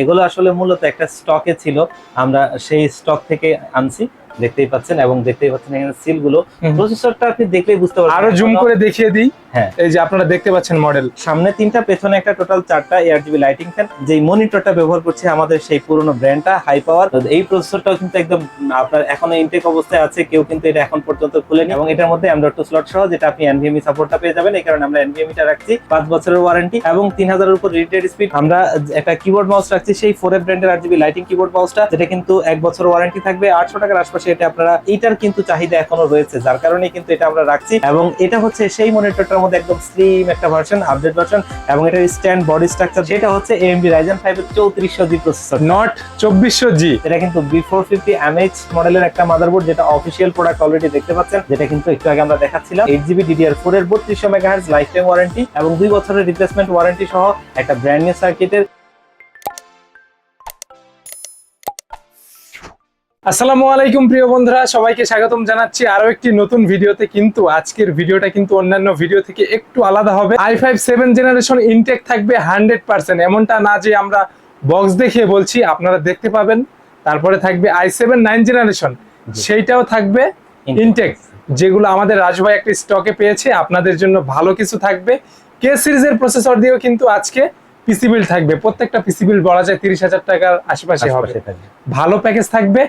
এগুলো আসলে মূলত একটা স্টকে ছিল, আমরা সেই স্টক থেকে আনছি। দেখতেই পাচ্ছেন এবং দেখতেই পাচ্ছেন এখানে সিল গুলো। প্রসেসরটা আপনি দেখলেই বুঝতে পারবেন। আরো জুম করে দেখিয়ে দিই। হ্যাঁ, এই যে আপনারা দেখতে পাচ্ছেন মডেল, সামনে তিনটা, পেছনে একটা, টোটাল চারটা ARGB লাইটিং ফ্যান। যেই মনিটরটা ব্যবহার করছে আমাদের সেই পুরনো ব্র্যান্ডটা হাই পাওয়ার। এই প্রসেসরটাও কিন্তু একদম আপনার এখনো ইনটেক অবস্থায় আছে, কেউ কিন্তু এটা এখন পর্যন্ত খুলেনি। এবং এটার মধ্যে Android 2 স্লট সহ, যেটা আপনি NVMe সাপোর্টটা পেয়ে যাবেন। এই কারণে আমরা NVMe টা রাখছি, 5 বছরের ওয়ারেন্টি এবং 3000 এর উপর রিড স্পিড। আমরা একটা কিবোর্ড মাউস রাখছি, সেই 4A ব্র্যান্ডের RGB লাইটিং কিবোর্ড মাউসটা, যেটা কিন্তু 1 বছর ওয়ারেন্টি থাকবে। 800 টাকার আশপাশে এটা আপনারা, এটার কিন্তু চাহিদা এখনো রয়েছে, যার কারণে কিন্তু এটা আমরা রাখছি। এবং এটা হচ্ছে সেই মনিটরটার মধ্যে একদম স্লিম একটা ভার্সন, আপডেট ভার্সন। এবং এটার স্ট্যান্ড বডি স্ট্রাকচার যেটা হচ্ছে AMD Ryzen 5 এর 3400G প্রসেসর, নট 2400G। এটা কিন্তু B450 MH মডেলের একটা মাদারবোর্ড, যেটা অফিশিয়াল প্রোডাক্ট অলরেডি দেখতে পাচ্ছেন, যেটা কিন্তু একটু আগে আমরা দেখাচ্ছিলাম। 8GB DDR4 এর 3200 মেগাহার্টজ লাইফ টাইম ওয়ারেন্টি এবং 2 বছরের রিপ্লেসমেন্ট ওয়ারেন্টি সহ একটা ব্র্যান্ড নিউ সার্কিটের। আসসালামু আলাইকুম প্রিয় বন্ধুরা, সবাইকে স্বাগতম জানাচ্ছি আরো একটি নতুন ভিডিওতে। কিন্তু আজকের ভিডিওটা কিন্তু অন্যান্য ভিডিও থেকে একটু আলাদা হবে। i5 7 জেনারেশন ইনটেক থাকবে 100%, এমনটা না যে আমরা বক্স দেখিয়ে বলছি, আপনারা দেখতে পাবেন। তারপরে থাকবে i7 9 জেনারেশন, সেইটাও থাকবে ইনটেক, যেগুলো আমাদের রাজভাই একটা স্টকে পেয়েছে। আপনাদের জন্য ভালো কিছু থাকবে। কে সিরিজের প্রসেসর দিয়েও কিন্তু আজকে পিসি বিল্ড থাকবে। প্রত্যেকটা পিসি বিল্ড বলা যায় 30,000 টাকার আশেপাশে হবে। ভালো প্যাকেজ থাকবে।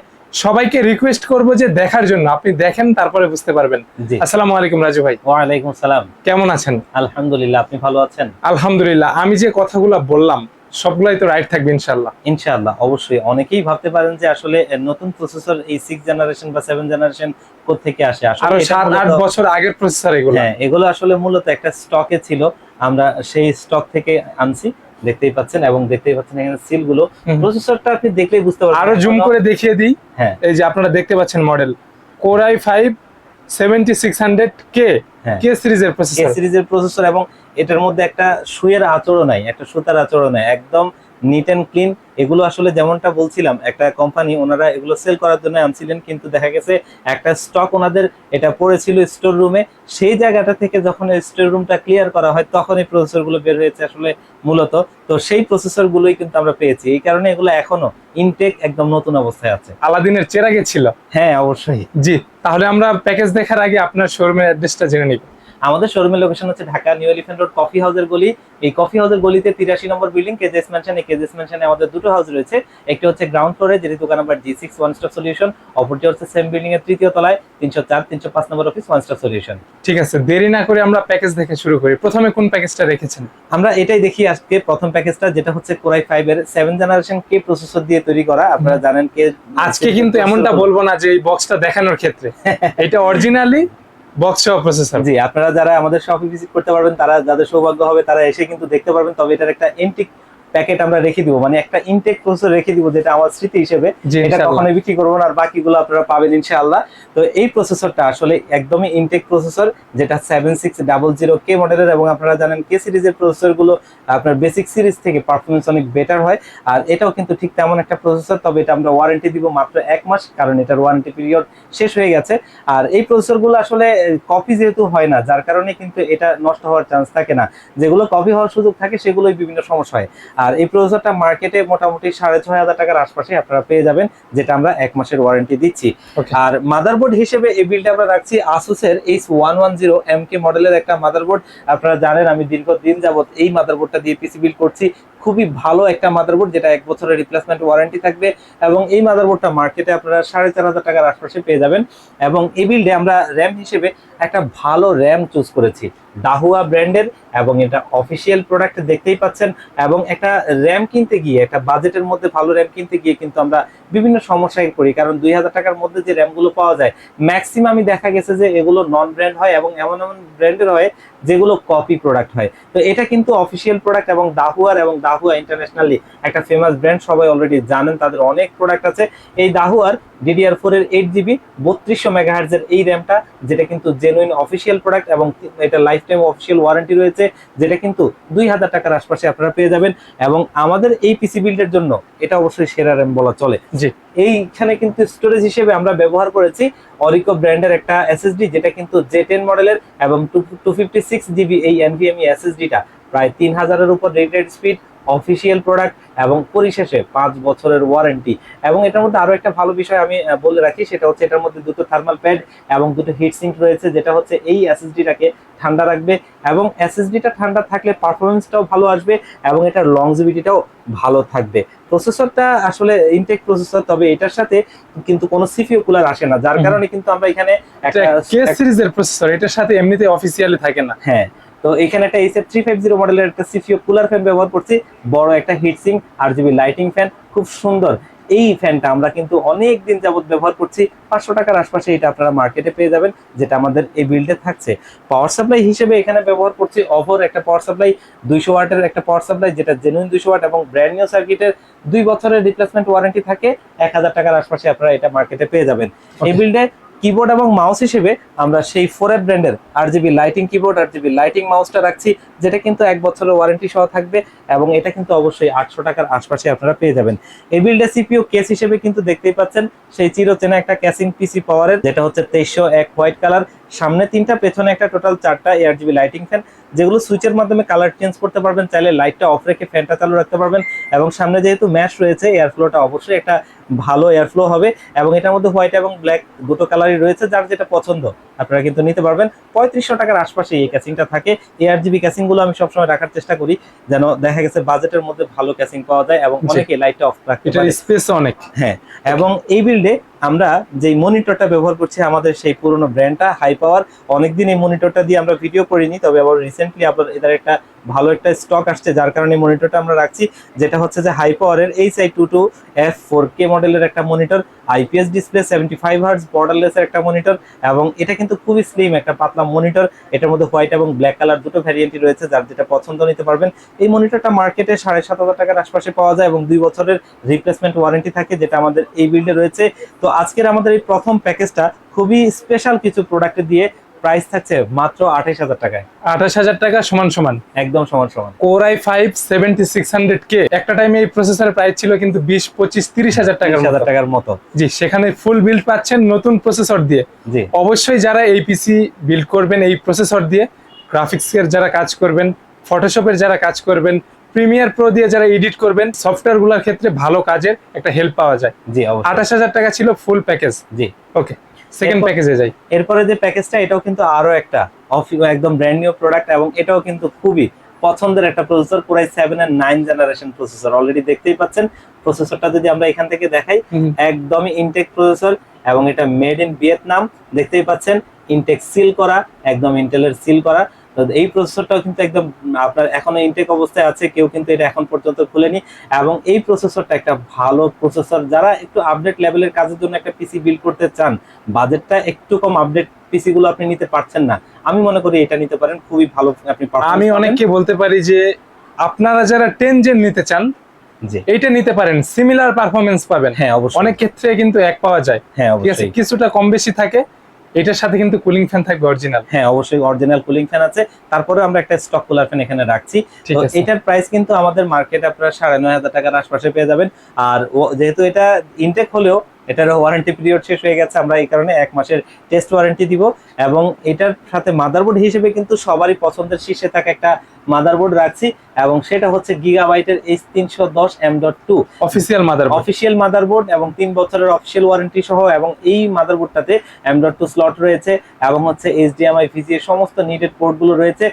সবাইকে রিকোয়েস্ট করবো যে দেখার জন্য, আপনি দেখেন তারপরে বুঝতে পারবেন। আসসালামু আলাইকুম রাজু ভাই। ওয়ালাইকুম আসসালাম। কেমন আছেন? আলহামদুলিল্লাহ, আপনি ভালো আছেন? আলহামদুলিল্লাহ। আমি যে কথাগুলো বললাম সবগুলাই তো রাইট থাকবে ইনশাআল্লাহ? ইনশাআল্লাহ, অবশ্যই। অনেকেই ভাবতে পারেন যে আসলে নতুন প্রসেসর এই 6 জেনারেশন বা 7 জেনারেশন কোথা থেকে আসে। আসলে আরো 7-8 বছর আগের প্রসেসর এগুলো। হ্যাঁ, এগুলো আসলে মূলত একটা স্টকে ছিল, আমরা সেই স্টক থেকে আনছি। দেখতেই পাচ্ছেন এবং দেখতেই পাচ্ছেন এখানে সিল গুলো। প্রসেসরটা আপনি দেখলেই বুঝতে পারবেন। আরো জুম করে দেখিয়ে দিই। হ্যাঁ, এই যে আপনারা দেখতে পাচ্ছেন মডেল Core i5 7600K, কে সিরিজের প্রসেসর। কে সিরিজের প্রসেসর এবং এটার মধ্যে একটা সুইয়ের আঁচড়ও নাই, একটা সুতার আঁচড়ও নাই, একদম নিট এন্ড ক্লিন। এগুলো আসলে যেমনটা বলছিলাম, একটা কোম্পানি ওনারা এগুলো সেল করার জন্য আনছিলেন, কিন্তু দেখা গেছে একটা স্টক ওনাদের এটা পড়েছিল স্টোর রুমে। সেই জায়গাটা থেকে যখন স্টোর রুমটা ক্লিয়ার করা হয়, তখন এই প্রসেসর গুলো বের হয়েছে আসলে মূলত। তো সেই প্রসেসর গুলোই কিন্তু আমরা পেয়েছি, এই কারণে এগুলো এখনো ইনটেক, একদম নতুন অবস্থায় আছে। আলাদিনের চেরাগে ছিল। হ্যাঁ, অবশ্যই। জি, তাহলে আমরা প্যাকেজ দেখার আগে আপনার শোরুমের অ্যাড্রেসটা জেনে নিব। আমাদের শোরুমের লোকেশন হচ্ছে Dhaka new elephant road, coffee হাউসের গলি। এই কফি হাউসের গলিতে 83 নম্বর বিল্ডিং, কেজেস ম্যানশন। এই কেজেস ম্যানশনে আমাদের দুটো হাউস রয়েছে। একটি হচ্ছে গ্রাউন্ড ফ্লোরে, যেটি দোকান number G6 one stop solution. অপরটি হচ্ছে সেম বিল্ডিং এর তৃতীয় তলায় 304 305 নম্বর অফিস, ওয়ান স্টপ সলিউশন। ঠিক আছে, দেরি না করে আমরা প্যাকেজ দেখে শুরু করি। প্রথমে কোন প্যাকেজটা রেখেছেন? আমরা এটাই দেখি আজকে। প্রথম প্যাকেজটা যেটা হচ্ছে Core i5 এর 7 জেনারেশন কে প্রসেসর দিয়ে তৈরি করা। আপনারা জানেন কে আজকে কিন্তু এমনটা বলবো না যে এই বক্সটা দেখানোর ক্ষেত্রে, এটা অরিজিনালি বক্স সহ প্রসেসর। জি, আপনারা যারা আমাদের শপে ভিজিট করতে পারবেন, তারা যাদের সৌভাগ্য হবে, তারা এসে কিন্তু দেখতে পারবেন। তবে এটার একটা এন্টিক প্যাকেট আমরা রেখে দিব, মানে একটা ইনটেক প্রসেসর রেখে দিব, যেটা আমার স্মৃতি হিসেবে। এটা কখনোই বিক্রি করবো না, আর বাকিগুলো আপনারা পাবেন ইনশাআল্লাহ। তো এই প্রসেসরটা আসলে একদমই ইনটেক প্রসেসর, যেটা 7600K মডেলের। এবং আপনারা জানেন কে সিরিজের প্রসেসর গুলো আপনার বেসিক সিরিজ থেকে পারফরমেন্স অনেক বেটার হয়। আর এটাও কিন্তু ঠিক তেমন একটা প্রসেসর, তবে এটা আমরা ওয়ারেন্টি দিব মাত্র 1 মাস, কারণ এটার ওয়ারেন্টি পিরিয়ড শেষ হয়ে গেছে। আর এই প্রসেসর গুলো আসলে কপি যেহেতু হয় না, যার কারণে কিন্তু এটা নষ্ট হওয়ার চান্স থাকে না। যেগুলো কপি হওয়ার সুযোগ থাকে সেগুলোই বিভিন্ন সমস্যা হয়। আর এই প্রসেসরটা মার্কেটে মোটামুটি 6500 টাকার আশপাশে আপনারা পেয়ে যাবেন, যেটা আমরা 1 মাসের ওয়ারেন্টি দিচ্ছি। আর মাদারবোর্ড হিসেবে এই বিলটা আমরা রাখছি আসুসের H110MK মডেলের একটা মাদারবোর্ড। আপনারা জানেন আমি দীর্ঘদিন যাবত এই মাদারবোর্ডটা দিয়ে পিসি বিল্ড করছি। খুবই ভালো একটা মাদারবোর্ড, যেটা 1 বছরের রিপ্লেসমেন্ট ওয়ারেন্টি থাকবে। এবং এই মাদারবোর্ডটা মার্কেটে আপনারা 4500 টাকার আশপাশে পেয়ে যাবেন। এবং এই বিল্ডে আমরা র্যাম হিসেবে একটা ভালো র্যাম চুজ করেছি, দাহুয়া ব্র্যান্ডের। এবং এটা অফিসিয়াল প্রোডাক্ট, দেখতেই পাচ্ছেন। এবং একটা র্যাম কিনতে গিয়ে, একটা বাজেটের মধ্যে ভালো র্যাম কিনতে গিয়ে কিন্তু আমরা বিভিন্ন সমস্যায় পড়ি, কারণ 2000 টাকার মধ্যে যে র্যামগুলো পাওয়া যায়, ম্যাক্সিমামই দেখা গেছে যে এগুলো নন ব্র্যান্ড হয় এবং এমন এমন ব্র্যান্ডের হয় যেগুলো কপি প্রোডাক্ট হয়। তো এটা কিন্তু অফিসিয়াল প্রোডাক্ট, এবং দাহুয়া ইন্টারন্যাশনালি একটা ফেমাস ব্র্যান্ড, সবাই অলরেডি জানেন, তাদের অনেক প্রোডাক্ট আছে। এই দাহুয়ার DDR4 এর 8GB 3200 মেগাহার্টজ এর এই র্যামটা, যেটা কিন্তু জেনুইন অফিসিয়াল প্রোডাক্ট, এবং এটা লাইফ টাইম অফিসিয়াল ওয়ারেন্টি রয়েছে, যেটা কিন্তু 2000 টাকার আশপাশে আপনারা পেয়ে যাবেন। এবং আমাদের এই পিসি বিল্ডের জন্য এটা অবশ্যই সেরা র্যাম বলা চলে। জি, এইখানে কিন্তু স্টোরেজ হিসেবে আমরা ব্যবহার করেছি অরিকো ব্র্যান্ডের একটা SSD, যেটা কিন্তু J10 মডেলের, এবং 256GB এই NVMe SSD টা প্রায় 3000 এর উপর রেটেড স্পিড, অফিসিয়াল প্রোডাক্ট এবং পরিশেষে 5 বছরের ওয়ারেন্টি। এবং এটার মধ্যে আরো একটা ভালো বিষয় আমি বলে রাখি, সেটা হচ্ছে এটার মধ্যে দুটো থার্মাল প্যাড এবং দুটো হিট সিঙ্ক রয়েছে, যেটা হচ্ছে এই এসএসডিটাকে ঠান্ডা রাখবে এবং এসএসডিটা ঠান্ডা থাকলে পারফরমেন্সটাও ভালো আসবে এবং এটার লংজিভিটিটাও ভালো থাকবে। প্রসেসরটা আসলে ইনটেক প্রসেসর, তবে এটার সাথে কিন্তু কোনো সিপিইউ কুলার আসে না, যার কারণে কিন্তু আমরা এখানে একটা কে সিরিজের প্রসেসর, এটার সাথে এমনিতে অফিসিয়ালি থাকে না। হ্যাঁ, তো এখানে একটা এইচএফ 350 মডেলের একটা সিপিইউ কুলার ফ্যান ব্যবহার করছি, বড় একটা হিটসিঙ্ক, আরজিবি লাইটিং ফ্যান, খুব সুন্দর। এই ফ্যানটা আমরা কিন্তু অনেক দিন যাবত ব্যবহার করছি, 500 টাকার আশপাশে এটা আপনারা মার্কেটে পেয়ে যাবেন, যেটা আমাদের এই বিল্ডে থাকছে। পাওয়ার সাপ্লাই হিসেবে এখানে ব্যবহার করছি অভর একটা পাওয়ার সাপ্লাই, 200 ওয়াটের একটা পাওয়ার সাপ্লাই, যেটা জেনুইন 200 ওয়াট এবং ব্র্যান্ড নিউ সার্কিটের 2 বছরের রিপ্লেসমেন্ট ওয়ারেন্টি থাকে। 1000 টাকার আশপাশে আপনারা এটা মার্কেটে পেয়ে যাবেন। এই বিল্ডে কিবোর্ড এবং মাউস হিসেবে আমরা সেই 4F ব্র্যান্ডের RGB lighting keyboard, RGB lighting মাউসটা রাখছি, যেটা কিন্তু 1 বছরের ওয়ারেন্টি সহ থাকবে এবং এটা কিন্তু অবশ্যই 800 টাকার আশপাশে আপনারা পেয়ে যাবেন। এই বিল্ডে সিপিইউ কেস হিসেবে কিন্তু দেখতেই পাচ্ছেন সেই চিরচেনা একটা ক্যাসিং পিসি পাওয়ারের, যেটা হচ্ছে 2301 হোয়াইট কালার, সামনে 3টা পেছনে একটা, টোটাল 4টা আরজিবি লাইটিং ফ্যান, যেগুলো সুইচের মাধ্যমে কালার চেঞ্জ করতে পারবেন, চাইলে লাইটটা অফ রেখে ফ্যানটা চালু রাখতে পারবেন। এবং সামনে যেহেতু ম্যাশ রয়েছে, এয়ার ফ্লোটা অবশ্যই একটা ভালো এয়ার ফ্লো হবে এবং এটার মধ্যে হোয়াইট এবং ব্ল্যাক দুটো কালারই রয়েছে, যার যেটা পছন্দ আপনারা কিন্তু নিতে পারবেন। 3500 টাকার আশপাশে এই ক্যাসিংটা থাকে। এই আরজিবি ক্যাসিং গুলো আমি সবসময় রাখার চেষ্টা করি, যেন দেখা গেছে বাজেটের মধ্যে ভালো ক্যাসিং পাওয়া যায় এবং অনেকে লাইটটা অফ রাখতে এটা পারে। স্পেস অনেক। হ্যাঁ, এবং এই বিল্ডে আমরা যে মনিটরটা ব্যবহার করছি আমাদের সেই পুরনো ব্র্যান্ডটা হাই পাওয়ার। অনেকদিন এই মনিটরটা দিয়ে আমরা ভিডিও করিনি, তবে আবার রিসেন্টলি আপনার এদের একটা ভালো একটা স্টক আসছে, যার কারণে মনিটরটা আমরা রাখছি, যেটা হচ্ছে যে হাই পাওয়ারের HI22F 4K মডেলের একটা monitor, IPS display, 75 hertz borderless এর একটা মনিটর এবং এটা কিন্তু খুবই স্লিম একটা পাতলা মনিটর। এটার মধ্যে হোয়াইট এবং ব্ল্যাক কালার দুটো ভ্যারিয়েন্টই রয়েছে, যার যেটা পছন্দ নিতে পারবেন। এই মনিটরটা মার্কেটে 7500 টাকার আশপাশে পাওয়া যায় এবং 2 বছরের রিপ্লেসমেন্ট ওয়ারেন্টি থাকে, যেটা আমাদের এই বিল্ডে রয়েছে। তো আজকের আমাদের এই প্রথম প্যাকেজটা খুবই স্পেশাল কিছু প্রোডাক্ট দিয়ে প্রাইস থাকছে মাত্র 28000 টাকায়। 28000 টাকা সমান সমান, একদম সমান সমান। Core i5 7600K, একটা টাইমে এই প্রসেসরের প্রাইস ছিল কিন্তু 20, 25, 30,000 টাকার মতো। জি, সেখানে ফুল বিল্ড পাচ্ছেন নতুন প্রসেসর দিয়ে। জি, অবশ্যই যারা এই পিসি বিল্ড করবেন এই প্রসেসর দিয়ে, গ্রাফিক্সের যারা কাজ করবেন, ফটোশপের যারা কাজ করবেন, প্রিমিয়ার প্রো দিয়ে যারা এডিট করবেন, সফটওয়্যার গুলোর ক্ষেত্রে ভালো কাজের একটা হেল্প পাওয়া যায়। জি, অবশ্যই। 28000 টাকা ছিল ফুল প্যাকেজ। জি, ওকে, সেকেন্ড প্যাকেজে যাই। এরপরে যে প্যাকেজটা, এটাও কিন্তু আরো একটা একদম ব্র্যান্ড নিউ প্রোডাক্ট এবং এটাও কিন্তু খুবই পছন্দের একটা প্রসেসর, Core i7 এর 9 জেনারেশন প্রসেসর। অলরেডি দেখতেই পাচ্ছেন প্রসেসরটা, যদি আমরা এখান থেকে দেখাই, একদমই ইনটেক প্রসেসর এবং এটা মেড ইন ভিয়েতনাম। দেখতেই পাচ্ছেন ইনটেক সিল করা, একদম ইন্টেলের সিল করা। তো এই প্রসেসরটাও কিন্তু একদম আপনার এখনো ইনটেক অবস্থায় আছে, কেউ কিন্তু এটা এখন পর্যন্ত খুলেনি। এবং এই প্রসেসরটা একটা ভালো প্রসেসর, যারা একটু আপডেট লেভেলের কাজের জন্য একটা পিসি বিল্ড করতে চান, বাজেটটা একটু কম, আপডেট পিসি গুলো আপনি নিতে পারছেন না, আমি মনে করি এটা নিতে পারেন, খুবই ভালো আপনি performance আমি পাবেন। অনেককে বলতে পারি যে আপনারা যারা 10 জেন নিতে চান, জি, এইটা নিতে পারেন, সিমিলার পারফরমেন্স পাবেন। হ্যাঁ, অবশ্যই। অনেক ক্ষেত্রে কিন্তু এক পাওয়া যায়। হ্যাঁ, ঠিক আছে, অবশ্যই। কিছুটা কম বেশি থাকে। এটার সাথে কিন্তু কুলিং ফ্যান থাকবে অরিজিনাল। হ্যাঁ, অবশ্যই অরিজিনাল কুলিং ফ্যান আছে, তারপরে আমরা একটা স্টক কুলার ফ্যান এখানে রাখছি। ঠিক তো আছে। এটার প্রাইস কিন্তু আমাদের মার্কেটে আপনারা 9500 টাকার আশপাশে পেয়ে যাবেন। আর যেহেতু এটা ইনটেক হলেও এটার ওয়ারেন্টি পিরিয়ড শেষ হয়ে গেছে, আমরা এই কারণে 1 মাসের টেস্ট ওয়ারেন্টি দিব। এবং এটার সাথে মাদারবোর্ড হিসেবে কিন্তু সবারই পছন্দের শীর্ষে থাকা একটা মাদারবোর্ড রাখছি, এবং সেটা হচ্ছে গিগাবাইটের H310 M.2 official motherboard, official motherboard এবং 3 বছরের অফিসিয়াল ওয়ারেন্টি সহ। এবং এই মাদারবোর্ডটাতে M.2 স্লট রয়েছে এবং হচ্ছে HDMI VGA সমস্ত নিডেড পোর্ট গুলো রয়েছে।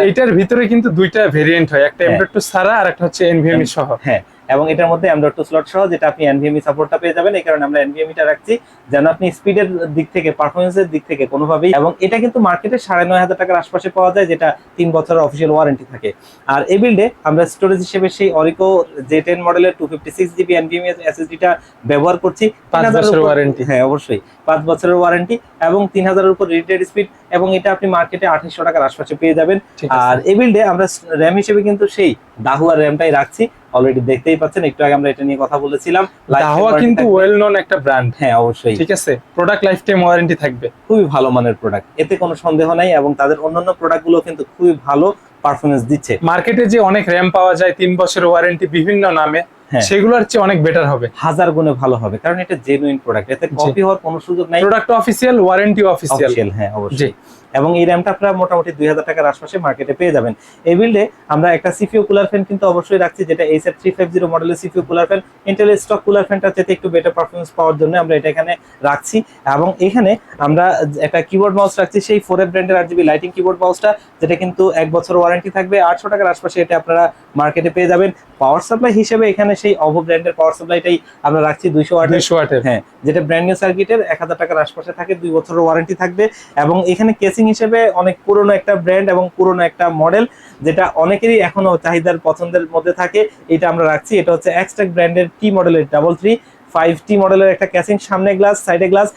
এটার ভিতরে কিন্তু দুইটা ভেরিয়েন্ট হয়, একটা M.2 ছাড়া আর একটা হচ্ছে NVMe সহ। হ্যাঁ, এবং এটার মধ্যে M.2 স্লট সহ, যেটা আপনি NVMe সাপোর্টটা পেয়ে যাবেন। এই কারণে আমরা NVMe টা রাখছি, যেন আপনি স্পিডের দিক থেকে, পারফরমেন্সের দিক থেকে কোনোভাবেই। এবং এটা কিন্তু মার্কেটে 9500 টাকার আশপাশে পাওয়া যায়, যেটা 3 বছরের অফিসিয়াল ওয়ারেন্টি থাকে। আর এই বিল্ডে আমরা স্টোরেজ হিসেবে সেই Orico J10 মডেলের 256GB NVMe SSD টা ব্যবহার করছি। 5 বছরের ওয়ারেন্টি। হ্যাঁ, অবশ্যই 5 বছরের ওয়ারেন্টি এবং 3000-এর উপর রিড স্পিড, এবং এটা আপনি মার্কেটে 2800 টাকার আশপাশে পেয়ে যাবেন। আর এই বিল্ডে আমরা র্যাম হিসেবে কিন্তু সেই দাহুয়া র্যামটাই রাখছি, অলরেডি দেখতেই পাচ্ছেন, একটু আগে আমরা এটা নিয়ে কথা বলেছিলাম। দাহুয়া কিন্তু ওয়েল নোন একটা ব্র্যান্ড। হ্যাঁ, অবশ্যই। ঠিক আছে, প্রোডাক্ট লাইফ টাইম ওয়ারেন্টি থাকবে, খুবই ভালো মানের প্রোডাক্ট, এতে কোনো সন্দেহ নাই। এবং তাদের অন্যান্য প্রোডাক্টগুলো কিন্তু খুবই ভালো পারফরমেন্স দিচ্ছে। মার্কেটে যে অনেক র্যাম পাওয়া যায় 3 বছরের ওয়ারেন্টি বিভিন্ন নামে, হ্যাঁ। সেগুলোর চেয়ে অনেক বেটার হবে, হাজার গুণে ভালো হবে, কারণ এটা জেনুইন প্রোডাক্ট, এতে কপি হওয়ার কোনো সুযোগ নাই। Product official, warranty official. Official, হ্যাঁ অবশ্যই। এবং এই র্যামটা আপনারা মোটামুটি 2000 টাকার আশপাশে মার্কেটে পেয়ে যাবেন। এই বিল্ডে আমরা একটা সিপিইউ কুলার ফ্যান কিন্তু অবশ্যই রাখছি, যেটা এইচএফ 350 মডেলের CPU cooler fan. Intel stock cooler ফ্যানটা চেয়ে একটু বেটার পারফরমেন্স পাওয়ার জন্য আমরা এটা এখানে রাখছি। এবং এখানে আমরা একটা কিবোর্ড মাউস রাখছি, সেই 4F ব্র্যান্ডের RGB লাইটিং কিবোর্ড মাউসটা, যেটা কিন্তু 1 বছর ওয়ারেন্টি থাকবে। 800 টাকার আশপাশে এটা আপনারা মার্কেটে পেয়ে যাবেন। পাওয়ার সাপ্লাই হিসেবে এখানে সেই অভো ব্র্যান্ডের পাওয়ার সাপ্লাইটাই আমরা রাখছি 200 ওয়াটের। হ্যাঁ, যেটা ব্র্যান্ড নিউ সার্কিটের 1000 টাকার আশপাশে থাকে, 2 বছরের ওয়ারেন্টি থাকবে। এবং এখানে কেসিং হিসেবে অনেক পুরনো একটা ব্র্যান্ড এবং পুরনো একটা মডেল, যেটা অনেকেরই এখনো চাহিদার পছন্দের মধ্যে থাকে, এটা আমরা রাখছি। এটা হচ্ছে এক্সট্রাক ব্র্যান্ডের টি মডেলের 335T মডেলের একটা ক্যাসিং, সামনে গ্লাস, সাইডে গ্লাস।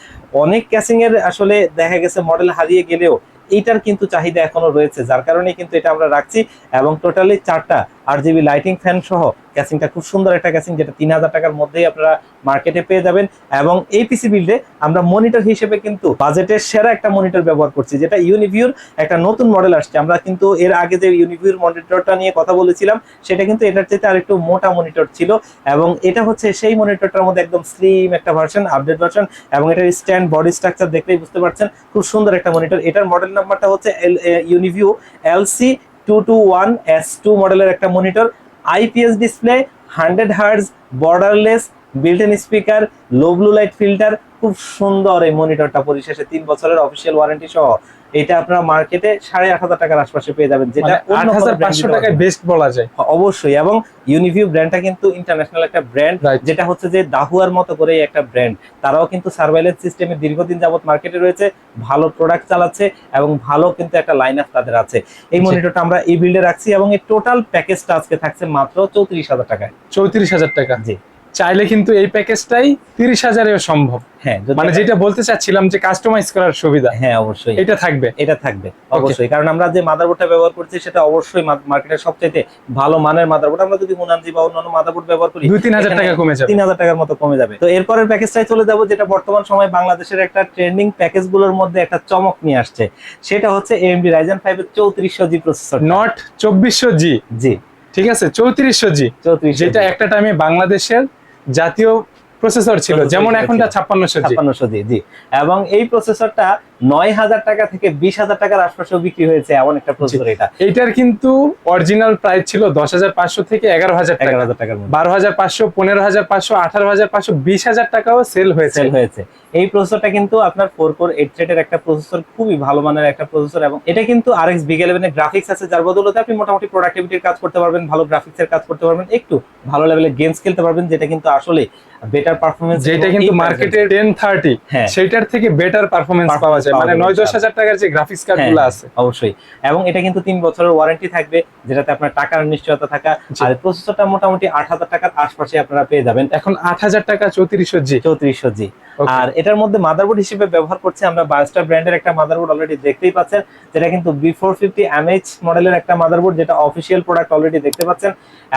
অনেক ক্যাসিং এর আসলে দেখা গেছে মডেল হারিয়ে গেলেও এইটার কিন্তু চাহিদা এখনো রয়েছে, যার কারণে কিন্তু এটা আমরা রাখছি। এবং টোটালি 4টা RGB লাইটিং ফ্যান সহ ক্যাসিংটা খুব সুন্দর একটা ক্যাসিং, যেটা 3000 টাকার মধ্যেই আপনারা মার্কেটে পেয়ে যাবেন। এবং এই পিসি বিল্ডে আমরা মনিটর হিসেবে কিন্তু বাজেটের সেরা একটা মনিটর ব্যবহার করছি, যেটা ইউনিভিউর একটা নতুন মডেল আসছে। আমরা কিন্তু এর আগে যে ইউনিভিউর মনিটরটা নিয়ে কথা বলেছিলাম, সেটা কিন্তু এটার চাইতে আরেকটু মোটা মনিটর ছিল। এবং এটা হচ্ছে সেই মনিটরটার মধ্যে একদম স্লিম একটা ভার্সন, আপডেট ভার্সন। এবং এটার স্ট্যান্ড, বডি স্ট্রাকচার দেখলেই বুঝতে পারছেন, খুব সুন্দর একটা মনিটর। এটার মডেল নাম্বারটা হচ্ছে ইউনিভিউ LC221S2 মডেলের একটা monitor. IPS display, 100 hertz, borderless, built in speaker, low blue light filter. খুব সুন্দর এই মনিটরটা, পরিশেষে 3 বছরের অফিসিয়াল ওয়ারেন্টি সহ এটা আপনারা মার্কেটে 8500 টাকার আশপাশে পেয়ে যাবেন, যেটা 8500 টাকায় বেস্ট বলা যায় অবশ্যই। এবং ইউনিভিউ ব্র্যান্ডটা কিন্তু ইন্টারন্যাশনাল একটা ব্র্যান্ড, যেটা হচ্ছে যে দাহুয়ার মতো করে একটা ব্র্যান্ড। তারাও কিন্তু সার্ভাইলেন্স সিস্টেমে দীর্ঘদিন যাবত মার্কেটে রয়েছে, ভালো প্রোডাক্ট চালাচ্ছে এবং ভালো কিন্তু একটা লাইন আপ তাদের আছে। এই মনিটরটা আমরা এই বিল্ডে রাখছি এবং এই টোটাল প্যাকেজটা আজকে থাকছে মাত্র 34000 টাকায়। 34000 টাকা। জি, চাইলে কিন্তু এই প্যাকেজটাই 30,000-এও সম্ভব। হ্যাঁ, মানে যেটা বলতে চাচ্ছিলাম যে কাস্টমাইজ করার সুবিধা, হ্যাঁ অবশ্যই এটা থাকবে, এটা থাকবে অবশ্যই। কারণ আমরা যে মাদারবোর্ডটা ব্যবহার করছি সেটা অবশ্যই মার্কেটের সবচেয়ে ভালো মানের মাদারবোর্ড। আমরা যদি মুনানজি বা অন্যান্য মাদারবোর্ড ব্যবহার করি 2-3000 টাকা কমে যাবে, 3000 টাকার মতো কমে যাবে। তো এরপরের প্যাকেজটাই চলে যাব, যেটা বর্তমান সময় বাংলাদেশের একটা ট্রেন্ডিং প্যাকেজগুলোর মধ্যে একটা চমক নিয়ে আসছে। সেটা হচ্ছে AMD Ryzen 5 এর 3400G প্রসেসর, নট 2400G। জি, ঠিক আছে, 3400G, যেটা একটা টাইমে বাংলাদেশের জাতীয় প্রসেসর ছিল, যেমন এখনটা 5600G। জি। এবং এই প্রসেসরটা 9000 টাকা থেকে 20000 টাকার আশপাশেও বিক্রি হয়েছে, এমন একটা প্রসেসর এটা। এইটার কিন্তু অরিজিনাল প্রাইস ছিল 10500 থেকে 11000 টাকার মধ্যে, 12500, 15500, 18500, 20000 টাকাও সেল হয়েছে। এই প্রসেসরটা কিন্তু আপনার 4 কোর 8 থ্রেডের একটা প্রসেসর, খুবই ভালো মানের একটা প্রসেসর। এবং এটা কিন্তু RX Big11 এর গ্রাফিক্স আছে, যার বদৌলতে আপনি মোটামুটি প্রোডাক্টিভিটির কাজ করতে পারবেন, ভালো গ্রাফিক্সের কাজ করতে পারবেন, একটু ভালো লেভেলের গেমস খেলতে পারবেন, যেটা কিন্তু আসলে বেটার পারফরম্যান্স। যেটা কিন্তু মার্কেটে 1030, সেটার থেকে বেটার পারফরম্যান্স পাওয়া যায়, মানে 9-10 টাকার যে গ্রাফিক্স কার্ডগুলো আছে অবশ্যই। এবং এটা কিন্তু 3 বছরের ওয়ারেন্টি থাকবে, যেটাতে আপনার টাকার নিশ্চয়তা থাকা। আর প্রসেসরটা মোটামুটি 8000 টাকার আশপাশে আপনারা পেয়ে যাবেন। এখন 8000 টাকা 3400G। আর এটার মধ্যে মাদারবোর্ড হিসেবে ব্যবহার করছি আমরা বায়োস্টার ব্র্যান্ডের একটা মাদারবোর্ড, অলরেডি দেখতেই পাচ্ছেন, যেটা কিন্তু B450MH মডেলের একটা মাদারবোর্ড, যেটা অফিসিয়াল প্রোডাক্ট অলরেডি দেখতে পাচ্ছেন।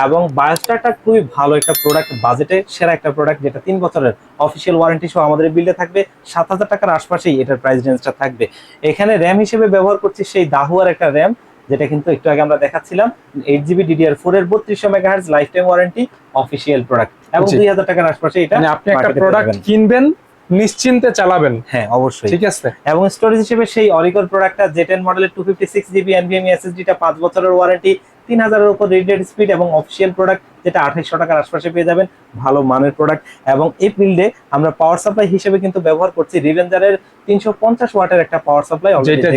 এবং বায়োস্টারটা খুবই ভালো একটা প্রোডাক্ট, বাজেটে সেরা একটা প্রোডাক্ট, যেটা 3 বছরের অফিসিয়াল ওয়ারেন্টি সহ আমাদের বিল্ডে থাকবে। 7000 টাকার আশপাশেই এটার প্রাইস রেঞ্জটা থাকবে। এখানে র্যাম হিসেবে ব্যবহার করছি সেই দাহুয়ার একটা র্যাম, যেটা কিন্তু একটু আগে আমরা দেখাচ্ছিলাম, 8GB DDR4 এর 3200 megahertz life time warranty, official product. এবং 2000 টাকার আশপাশে এটা আপনি একটা প্রোডাক্ট কিনবেন, নিশ্চিন্তে চালাবেন। হ্যাঁ অবশ্যই, ঠিক আছে। এবং স্টোরেজ হিসেবে সেই অরিকোর প্রোডাক্টটা Z10 মডেলের 256GB NVMe SSD-টা 5 বছরের ওয়ারেন্টি, 3000-এর উপর রিড স্পিড এবং অফিসিয়াল প্রোডাক্ট, যেটা 2800 টাকার আশপাশে পেয়ে যাবেন, ভালো মানের প্রোডাক্ট। এবং এই বিল্ডে আমরা পাওয়ার সাপ্লাই হিসেবে কিন্তু ব্যবহার করছি রিভেঞ্জারের 350 ওয়াটের একটা পাওয়ার সাপ্লাই, যেটা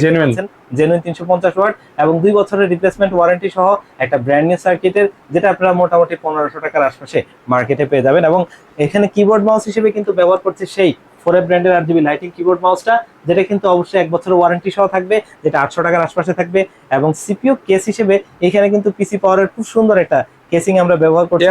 জেনুইন 350 ওয়াট এবং 2 বছরের রিপ্লেসমেন্ট ওয়ারেন্টি সহ একটা ব্র্যান্ড নিউ সার্কিটের, যেটা আপনারা মোটামুটি 1500 টাকার আশপাশে মার্কেটে পেয়ে যাবেন। এবং এখানে কিবোর্ড মাউস হিসেবে কিন্তু ব্যবহার করছি সেই 4F ব্র্যান্ডের RGB লাইটিং কিবোর্ড মাউসটা, যেটা কিন্তু অবশ্যই 1 বছরের ওয়ারেন্টি সহ থাকবে, যেটা 800 টাকার আশপাশে থাকবে। এবং সিপিইউ কেস হিসেবে এখানে কিন্তু পিসি পাওয়ারের খুব সুন্দর একটা কেসিং আমরা ব্যবহার করছি,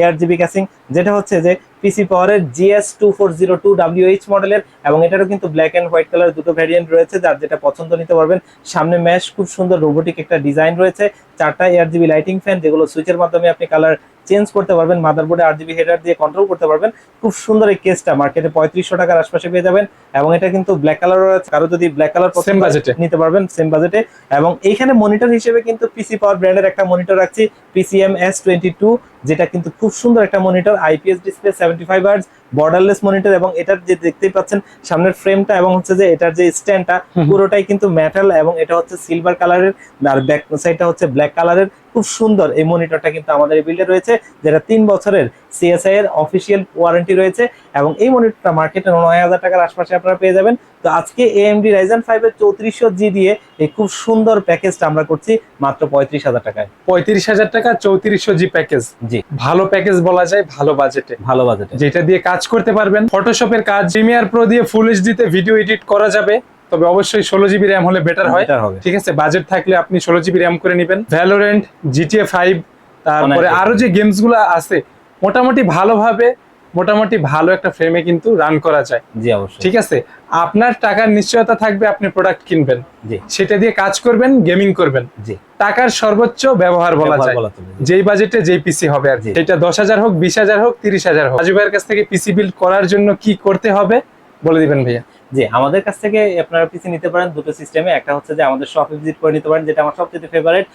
ARGB কেসিং, যেটা হচ্ছে যে পিসি পাওয়ারের GS2402WH মডেলের। এবং এটারও কিন্তু ব্ল্যাক এন্ড হোয়াইট কালার দুটো ভ্যারিয়েন্ট রয়েছে, যার যেটা পছন্দ নিতে পারবেন। সামনে ম্যাশ, খুব সুন্দর রোবোটিক একটা ডিজাইন রয়েছে। 4টা ARGB লাইটিং ফ্যান, যেগুলো সুইচের মাধ্যমে আপনি কালার চেঞ্জ করতে পারবেন, মাদারবোর্ডে RGB হেডার দিয়ে কন্ট্রোল করতে পারবেন। খুব সুন্দর এই কেসটা মার্কেটে 3500 টাকার আশপাশে পেয়ে যাবেন, এবং এটা কিন্তু ব্ল্যাক কালারও আছে, কারো যদি ব্ল্যাক কালার Same budget এ। নিতে পারবেন সেম বাজেটে। এবং এইখানে মনিটর হিসেবে কিন্তু পিসি পাওয়ার ব্র্যান্ডের একটা মনিটর রাখছি, PCM S22, যেটা কিন্তু খুব সুন্দর একটা monitor, IPS display, 75 hertz, borderless monitor. এবং এটার যে দেখতেই পাচ্ছেন সামনের ফ্রেমটা এবং হচ্ছে যে এটার যে স্ট্যান্ডটা পুরোটাই কিন্তু মেটাল, এবং এটা হচ্ছে সিলভার কালারের, আর ব্যাক সাইডটা হচ্ছে ব্ল্যাক কালারের। খুব সুন্দর এই মনিটরটা কিন্তু আমাদের এই বিল্ডে রয়েছে, যেটা 3 বছরের CSI এর অফিসিয়াল ওয়ারেন্টি রয়েছে, এবং এই মনিটরটা মার্কেটে 9000 টাকার আশপাশে আপনারা পেয়ে যাবেন। তো আজকে AMD Ryzen 5 এর 3400G দিয়ে এই খুব সুন্দর প্যাকেজটা আমরা করছি মাত্র 35,000 টাকায়। 35,000 টাকা 3400G প্যাকেজ। জি, ভালো প্যাকেজ বলা যায়, ভালো বাজেটে, ভালো বাজেটে। যেটা দিয়ে কাজ করতে পারবেন। ফটোশপের কাজ, প্রিমিয়ার প্রো দিয়ে ফুল এইচডি তে ভিডিও এডিট করা যাবে, তবে অবশ্যই 16GB র্যাম হলে বেটার হয়। Better হবে। ঠিক আছে, বাজেট থাকলে আপনি 16GB র্যাম করে নেবেন। ভ্যালোরেন্ট, GTA 5, তারপরে অনেক। আরো যে গেমস গুলো আছে মোটামুটি ভালোভাবে, মোটামুটি ভালো একটা ফ্রেমে কিন্তু রান করা যায়। জি অবশ্যই। ঠিক আছে, আপনার টাকার নিশ্চয়তা থাকবে, আপনি প্রোডাক্ট কিনবেন, জি সেটা দিয়ে কাজ করবেন, গেমিং করবেন। জি, টাকার সর্বোচ্চ ব্যবহার বলা ব্যবহার যায়, বলা চলে। যেই বাজেটে যেই পিসি হবে আর কি। জি। এটা 10,000 হোক, 20,000 হোক, 30,000 হোক। রাজু ভাইয়ের কাছ থেকে পিসি বিল্ড করার জন্য কি করতে হবে বলে দিবেন ভাইয়া। জি, আমাদের কাছ থেকে আপনারা পিসি নিতে পারেন দুটো সিস্টেমে। একটা হচ্ছে যে আমাদের শপে ভিজিট করে নিতে পারেন, যেটা আমার সবচেয়ে ফেভারিট।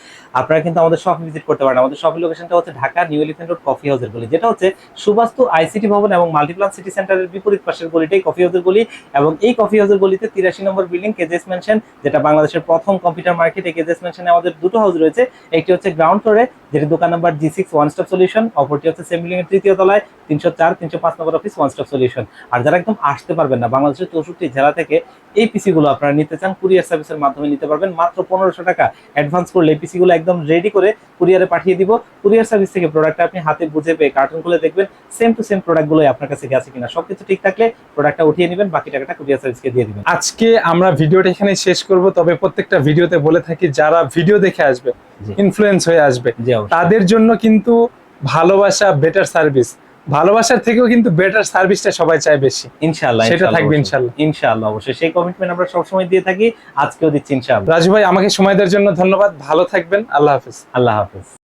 আপনারা কিন্তু আমাদের শপে ভিজিট করতে পারেন। আমাদের শপের লোকেশনটা হচ্ছে Dhaka new elephant road coffee হাউসের গলি, যেটা হচ্ছে সুবাস্তু ICT ভবন এবং মাল্টিপ্লান সিটি সেন্টারের বিপরীত পাশের গলিটাই কফি হাউসের গলি। এবং এই কফি হাউসের গলিতে 83 নম্বর বিল্ডিং কেজেস মেনশন, যেটা বাংলাদেশের প্রথম কম্পিউটার মার্কেট। এই কেজেস মেনশনে আমাদের দুটো হাউস রয়েছে, একটি হচ্ছে গ্রাউন্ড ফ্লোরে, যেটি দোকান number G6 one stop solution, অপরটি হচ্ছে সেম বিল্ডিং এর তৃতীয় তলায় 304, 305 নম্বর অফিস ওয়ান স্টপ সলিউশন। আর যারা একদম আসতে পারবেন না, বাংলাদেশের 64 জেলা থেকে এই পিসি গুলো আপনারা নিতে চান, কুরিয়ার সার্ভিসের মাধ্যমে নিতে পারবেন। মাত্র 1500 টাকা অ্যাডভান্স করলে এই পিসি গুলো একদম রেডি করে কুরিয়ারে পাঠিয়ে দিব। কুরিয়ার সার্ভিস থেকে প্রোডাক্টটা আপনি হাতে বুঝে পেয়ে কার্টুন খুলে দেখবেন সেম টু সেম প্রোডাক্ট গুলোই আপনার কাছে গেছে কিনা। সবকিছু ঠিক থাকলে প্রোডাক্টটা উঠিয়ে নেবেন, বাকি টাকাটা কুরিয়ার সার্ভিসকে দিয়ে দিবেন। আজকে আমরা ভিডিওটা এখানে শেষ করব, তবে প্রত্যেকটা ভিডিওতে বলে থাকি যারা ভিডিও দেখে আসবে, জি। ইনফ্লুয়েন্স হয়ে আসবে, জি অবশ্যই। তাদের জন্য কিন্তু ভালোবাসা, বেটার সার্ভিস, ভালোবাসার থেকেও কিন্তু বেটার সার্ভিসটা সবাই চায় বেশি। ইনশাআল্লাহ সেটা থাকবে অবশ্যই। ইনশাআল্লাহ। ইনশাআল্লাহ অবশ্যই, সেই কমিটমেন্ট আমরা সবসময় দিয়ে থাকি, আজকেও দিচ্ছি ইনশাআল্লাহ। রাজু ভাই, আমাকে সময় দেওয়ার জন্য ধন্যবাদ। ভালো থাকবেন, আল্লাহ হাফেজ। আল্লাহ হাফেজ।